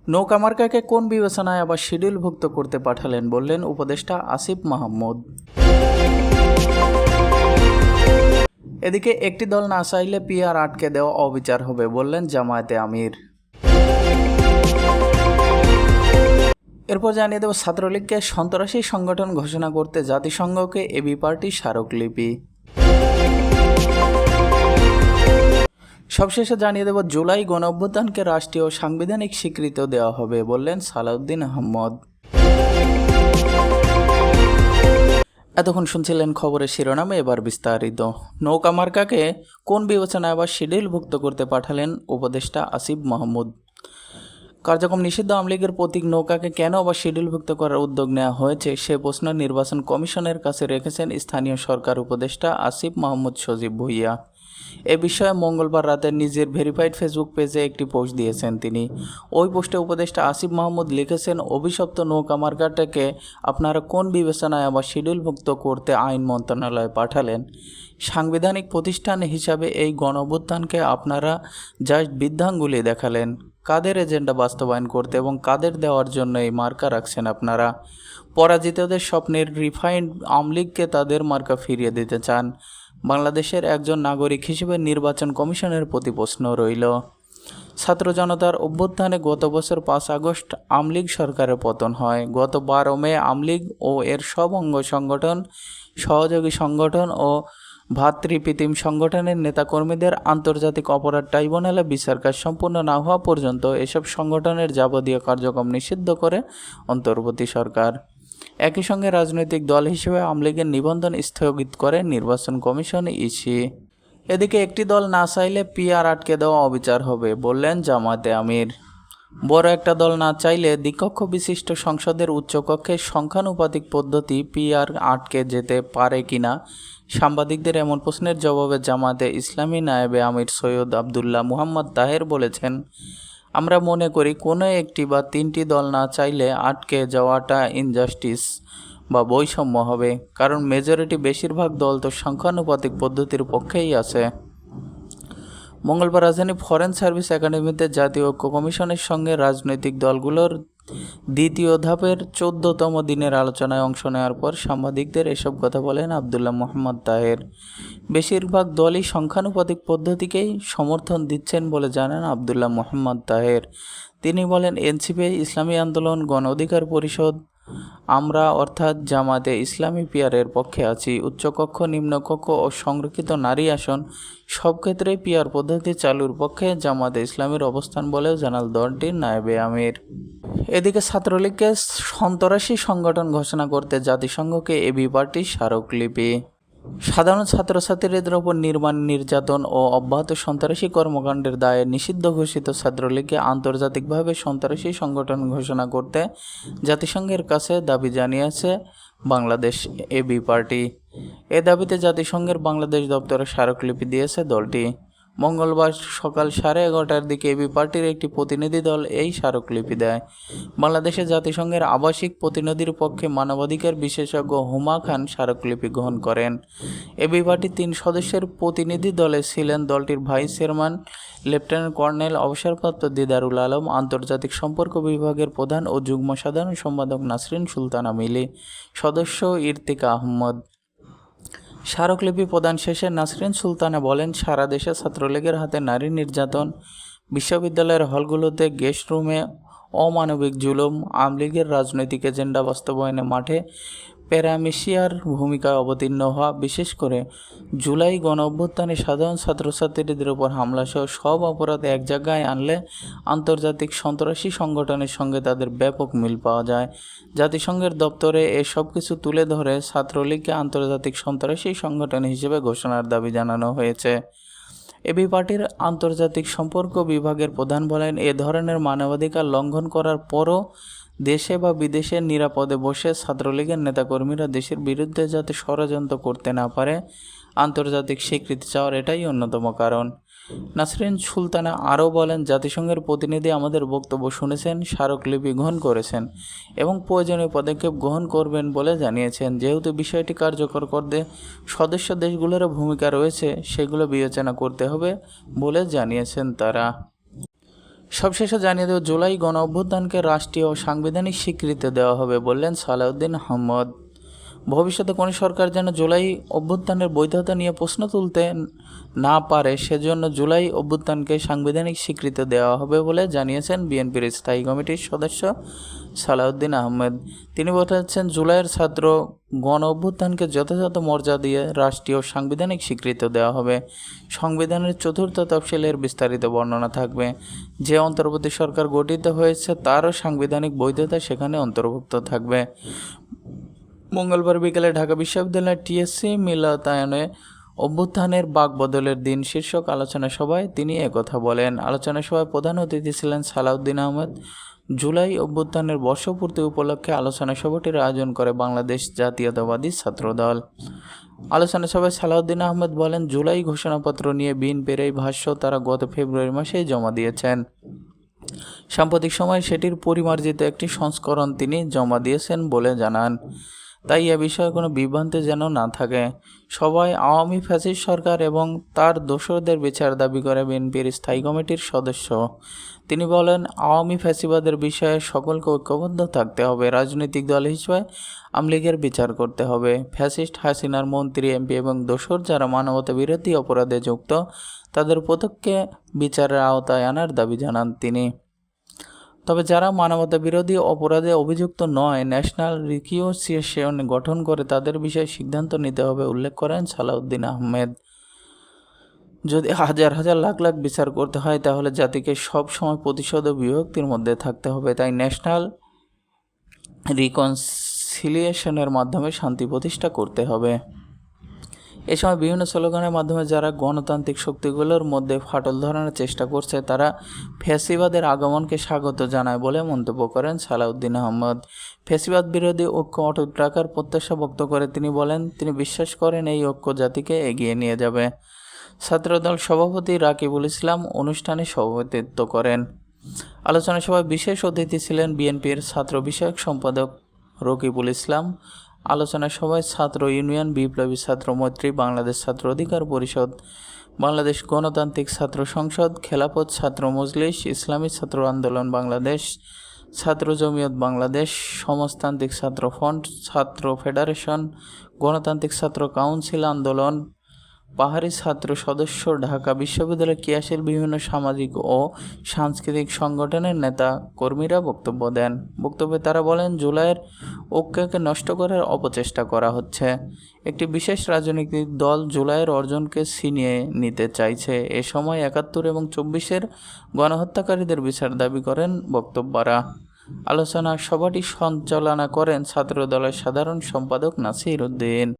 নৌকা মার্কাকে কোন বিবেচনায় আবার শিডিউলভুক্ত করতে পাঠালেন বললেন উপদেষ্টা আসিফ মাহমুদ। এদিকে একটি দল না চাইলে পিআর আটকে দেওয়া অবিচার হবে বললেন জামায়াতে আমির। এরপর জানিয়ে দেব ছাত্রলীগকে সন্ত্রাসী সংগঠন ঘোষণা করতে জাতিসংঘকে এবি পার্টি স্মারকলিপি। সবশেষে জানিয়ে দেব জুলাই গণঅভ্যুত্থানকে রাষ্ট্রীয় সাংবিধানিক স্বীকৃতি দেওয়া হবে বললেন সালাউদ্দিন আহমদ। এতক্ষণ শুনছিলেন খবরের শিরোনামে, এবার বিস্তারিত। নৌকা মার্কাকে কোন বিবেচনায় আবার শিডিউলভুক্ত করতে পাঠালেন উপদেষ্টা আসিফ মাহমুদ। কার্যক্রম নিষিদ্ধ আওয়ামী লীগের প্রতীক নৌকাকে কেন আবার শিডিউলভুক্ত করার উদ্যোগ নেওয়া হয়েছে সে প্রশ্ন নির্বাচন কমিশনের কাছে রেখেছেন স্থানীয় সরকার উপদেষ্টা আসিফ মাহমুদ সজীব ভুইয়া। এ বিষয়ে মঙ্গলবার রাতে নিজের ভেরিফাইড ফেসবুক পেজে একটি পোস্ট দিয়েছেন তিনি। ওই পোস্টে উপদেষ্টা আসিফ মাহমুদ লিখেছেন, অভিশপ্ত নৌকা মার্কাটাকে আপনারা কোন বিবেচনায় আবার শিডিউলভুক্ত করতে আইন মন্ত্রণালয়ে পাঠালেন। সাংবিধানিক প্রতিষ্ঠান হিসাবে এই গণঅভ্যুত্থানকে আপনারা জাস্ট বৃদ্ধাঙ্গুলি দেখালেন। কাদের এজেন্ডা বাস্তবায়ন করতে এবং কাদের দেওয়ার জন্য এই মার্কা রাখছেন আপনারা? পরাজিতদের স্বপ্নের রিফাইন্ড আওয়ামী লীগকে তাদের মার্কা ফিরিয়ে দিতে চান। বাংলাদেশের একজন নাগরিক হিসেবে নির্বাচন কমিশনের প্রতি প্রশ্ন রইল। ছাত্র জনতার অভ্যুত্থানে গত বছর 5 আগস্ট আওয়ামী লীগ সরকারের পতন হয়। গত 12 মে আওয়ামী লীগ ও এর সব অঙ্গ সংগঠন, সহযোগী সংগঠন ও ভ্রাতৃপ্রতিম সংগঠনের নেতাকর্মীদের আন্তর্জাতিক অপরাধ ট্রাইব্যুনালে বিচার কাজ সম্পূর্ণ না হওয়া পর্যন্ত এসব সংগঠনের যাবতীয় কার্যক্রম নিষিদ্ধ করে অন্তর্বর্তী সরকার। একই সঙ্গে রাজনৈতিক দল হিসেবে আওয়ামী লীগের নিবন্ধন স্থগিত করে নির্বাচন কমিশন ইসি। এদিকে একটি দল না চাইলে পিআর আটকে দেওয়া অবিচার হবে বললেন জামায়াতে আমির। বড় একটা দল না চাইলে দ্বিকক্ষ বিশিষ্ট সংসদের উচ্চকক্ষে সংখ্যানুপাতিক পদ্ধতি পিআর আটকে যেতে পারে কিনা সাংবাদিকদের এমন প্রশ্নের জবাবে জামায়াতে ইসলামী নায়েবে আমির সৈয়দ আবদুল্লাহ মুহাম্মদ তাহের বলেছেন, আমরা মনে করি কোনো একটি বা 3টি দল না চাইলে আটকে যাওয়াটা ইনজাস্টিস বা বৈষম্য হবে, কারণ মেজরিটি বেশিরভাগ দল তো সংখ্যানুপাতিক পদ্ধতির পক্ষেই আছে। মঙ্গলবার রাজধানী ফরেন সার্ভিস একাডেমিতে জাতীয় ঐক্য কমিশনের সঙ্গে রাজনৈতিক দলগুলোর দ্বিতীয় ধাপের 14তম দিনের আলোচনায় অংশ নেওয়ার পর সাংবাদিকদের এসব কথা বলেন আবদুল্লাহ মুহাম্মদ তাহের। বেশিরভাগ দলই সংখ্যানুপাতিক পদ্ধতিকেই সমর্থন দিচ্ছেন বলে জানান আবদুল্লাহ মুহাম্মদ তাহের। তিনি বলেন, এনসিপি, ইসলামী আন্দোলন, গণ অধিকার পরিষদ, আমরা অর্থাৎ জামায়াতে ইসলামী পিআরের পক্ষে আছি। উচ্চকক্ষ, নিম্নকক্ষ ও সংরক্ষিত নারী আসন সব ক্ষেত্রেই পিআর পদ্ধতি চালুর পক্ষে জামায়াতে ইসলামীর অবস্থান বলেও জানাল দলটির নায়েবে আমির। এদিকে ছাত্রলীগকে সন্ত্রাসী সংগঠন ঘোষণা করতে জাতিসংঘকে এবি পার্টির স্মারকলিপি। সাধারণ ছাত্রছাত্রীদের ওপর নির্যাতন ও অব্যাহত সন্ত্রাসী কর্মকাণ্ডের দায়ে নিষিদ্ধ ঘোষিত ছাত্রলীগকে আন্তর্জাতিকভাবে সন্ত্রাসী সংগঠন ঘোষণা করতে জাতিসংঘের কাছে দাবি জানিয়েছে বাংলাদেশ এবি পার্টি। এ দাবিতে জাতিসংঘের বাংলাদেশ দপ্তরে স্মারকলিপি দিয়েছে দলটি। মঙ্গলবার সকাল 11:30টার দিকে এবি পার্টির একটি প্রতিনিধি দল এই স্মারকলিপি দেয়। বাংলাদেশে জাতিসংঘের আবাসিক প্রতিনিধির পক্ষে মানবাধিকার বিশেষজ্ঞ হুমা খান স্মারকলিপি গ্রহণ করেন। এবি পার্টির 3 সদস্যের প্রতিনিধি দলে ছিলেন দলটির ভাইস চেয়ারম্যান লেফটেন্যান্ট কর্নেল অবসরপ্রাপ্ত দিদারুল আলম, আন্তর্জাতিক সম্পর্ক বিভাগের প্রধান ও যুগ্ম সাধারণ সম্পাদক নাসরিন সুলতানা মিলি, সদস্য ইরতিকা আহমদ। স্মারকলিপি প্রদান শেষে নাসরিন সুলতানা বলেন, সারা দেশে ছাত্রলীগের হাতে নারী নির্যাতন, বিশ্ববিদ্যালয়ের হলগুলোতে গেস্ট রুমে অমানবিক জুলুম, আওয়ামী লীগের রাজনৈতিক এজেন্ডা বাস্তবায়নে মাঠে প্যারামেশিয়ার ভূমিকায় অবতীর্ণ হওয়া, বিশেষ করে জুলাই গণঅভ্যুত্থানে সাধারণ ছাত্রছাত্রীদের উপর হামলাসহ সব অপরাধ এক জায়গায় আনলে আন্তর্জাতিক সন্ত্রাসী সংগঠনের সঙ্গে তাদের ব্যাপক মিল পাওয়া যায়। জাতিসংঘের দপ্তরে এসব কিছু তুলে ধরে ছাত্রলীগকে আন্তর্জাতিক সন্ত্রাসী সংগঠন হিসেবে ঘোষণার দাবি জানানো হয়েছে। এবি পার্টির আন্তর্জাতিক সম্পর্ক বিভাগের প্রধান বলেন, এ ধরনের মানবাধিকার লঙ্ঘন করার পরও দেশে বা বিদেশে নিরাপদে বসে ছাত্রলীগের নেতাকর্মীরা দেশের বিরুদ্ধে যাতে ষড়যন্ত্র করতে না পারে আন্তর্জাতিক স্বীকৃতি চাওয়ার এটাই অন্যতম কারণ। নাসরিন সুলতানা আরও বলেন, জাতিসংঘের প্রতিনিধি আমাদের বক্তব্য শুনেছেন, স্মারকলিপি গ্রহণ করেছেন এবং প্রয়োজনীয় পদক্ষেপ গ্রহণ করবেন বলে জানিয়েছেন। যেহেতু বিষয়টি কার্যকর করতে সদস্য দেশগুলোর ভূমিকা রয়েছে, সেগুলো বিবেচনা করতে হবে বলে জানিয়েছেন তারা। সবশেষে জানিয়ে দেব, জুলাই গণ অভ্যুত্থানকে রাষ্ট্রীয় ও সাংবিধানিক স্বীকৃতি দেওয়া হবে বললেন সালাউদ্দিন আহমদ। ভবিষ্যতে কোনো সরকার যেন জুলাই অভ্যুত্থানের বৈধতা নিয়ে প্রশ্ন তুলতে না পারে, সেজন্য জুলাই অভ্যুত্থানকে সাংবিধানিক স্বীকৃতি দেওয়া হবে বলে জানিয়েছেন বিএনপির স্থায়ী কমিটির সদস্য সালাউদ্দিন আহমেদ। তিনি বলেছেন, জুলাইয়ের ছাত্র গণ অভ্যুত্থানকে যথাযথ মর্যাদা দিয়ে রাষ্ট্রীয় সাংবিধানিক স্বীকৃতি দেওয়া হবে। সংবিধানের চতুর্থ তফসিলের বিস্তারিত বর্ণনা থাকবে। যে অন্তর্বর্তী সরকার গঠিত হয়েছে তারও সাংবিধানিক বৈধতা সেখানে অন্তর্ভুক্ত থাকবে। মঙ্গলবার বিকেলে ঢাকা বিশ্ববিদ্যালয়ের টিএসসি মিলনায়তনে অভ্যুত্থানের বাকবদলের দিন শীর্ষক আলোচনা সভায় তিনি একথা বলেন। আলোচনা সভায় প্রধান অতিথি ছিলেন সালাউদ্দিন আহমেদ। জুলাই অভ্যুত্থানের বর্ষপূর্তি উপলক্ষে আলোচনা সভাটির আয়োজন করে বাংলাদেশ জাতীয়তাবাদী ছাত্রদল। আলোচনা সভায় সালাউদ্দিন আহমেদ বলেন, জুলাই ঘোষণাপত্র নিয়ে বিএনপির এই ভাষ্য তারা গত ফেব্রুয়ারি মাসেই জমা দিয়েছেন। সাম্প্রতিক সময়ে সেটির পরিমার্জিত একটি সংস্করণ তিনি জমা দিয়েছেন বলে জানান। তাই এ বিষয়ে কোনো বিভ্রান্তি যেন না থাকে। সবাই আওয়ামী ফ্যাসিস্ট সরকার এবং তার দোসরদের বিচার দাবি করে বিএনপির স্থায়ী কমিটির সদস্য। তিনি বলেন, আওয়ামী ফ্যাসিবাদের বিষয়ে সকলকে ঐক্যবদ্ধ থাকতে হবে। রাজনৈতিক দল হিসেবে আওয়ামী লীগের বিচার করতে হবে। ফ্যাসিস্ট হাসিনার মন্ত্রী, এমপি এবং দোসর যারা মানবতা বিরোধী অপরাধে যুক্ত তাদের প্রত্যেককে বিচারের আওতায় আনার দাবি জানান তিনি। তবে যারা মানবতা বিরোধী অপরাধে অভিযুক্ত নয়, ন্যাশনাল রিকনসিলিয়েশন গঠন করে তাদের বিষয়ে সিদ্ধান্ত নিতে হবে উল্লেখ করেন সালাউদ্দিন আহমেদ। যদি হাজার হাজার লাখ লাখ বিচার করতে হয় তাহলে জাতিকে সব সময় প্রতিশোধ ও বিভক্তির মধ্যে থাকতে হবে। তাই ন্যাশনাল রিকনসিলিয়েশনের মাধ্যমে শান্তি প্রতিষ্ঠা করতে হবে। এ সময় বিভিন্ন স্লোগানের মাধ্যমে যারা গণতান্ত্রিক শক্তিগুলোর মধ্যে ফাটল ধরানোর চেষ্টা করছে তারা ফ্যাসিবাদের আগমনকে স্বাগত জানায় বলে মন্তব্য করেন সালাউদ্দিন আহমদ। ফ্যাসিবাদ বিরোধী ঐক্য অটুট রাখার প্রত্যাশা ব্যক্ত করে তিনি বলেন, তিনি বিশ্বাস করেন এই ঐক্য জাতিকে এগিয়ে নিয়ে যাবে। ছাত্রদল সভাপতি রাকিবুল ইসলাম অনুষ্ঠানে সভাপতিত্ব করেন। আলোচনা সভায় বিশেষ অতিথি ছিলেন বিএনপির ছাত্র বিষয়ক সম্পাদক রকিবুল ইসলাম। আলোচনা সভায় ছাত্র ইউনিয়ন, বিপ্লবী ছাত্র মৈত্রী, বাংলাদেশ ছাত্র অধিকার পরিষদ, বাংলাদেশ গণতান্ত্রিক ছাত্র সংসদ, খেলাফত ছাত্র মজলিস, ইসলামী ছাত্র আন্দোলন বাংলাদেশ, ছাত্র জমিয়ত বাংলাদেশ, সমাজতান্ত্রিক ছাত্র ফ্রন্ট, ছাত্র ফেডারেশন, গণতান্ত্রিক ছাত্র কাউন্সিল আন্দোলন, পাহাড়ি ছাত্র সদস্য, ঢাকা বিশ্ববিদ্যালয়ের ক্রিয়াশীল বিভিন্ন সামাজিক ও সাংস্কৃতিক সংগঠনের নেতা কর্মীরা বক্তব্য দেন। বক্তব্যে তারা বলেন, জুলাইয়ের ঐক্যকে নষ্ট করার অপচেষ্টা করা হচ্ছে। একটি বিশেষ রাজনৈতিক দল জুলাইয়ের অর্জনকে ছিনিয়ে নিতে চাইছে। এ সময় ৭১ এবং ২৪-এর গণহত্যাকারীদের বিচার দাবি করেন বক্তব্যরা। আলোচনা সভাটি সঞ্চালনা করেন ছাত্রদলের সাধারণ সম্পাদক নাসির উদ্দিন।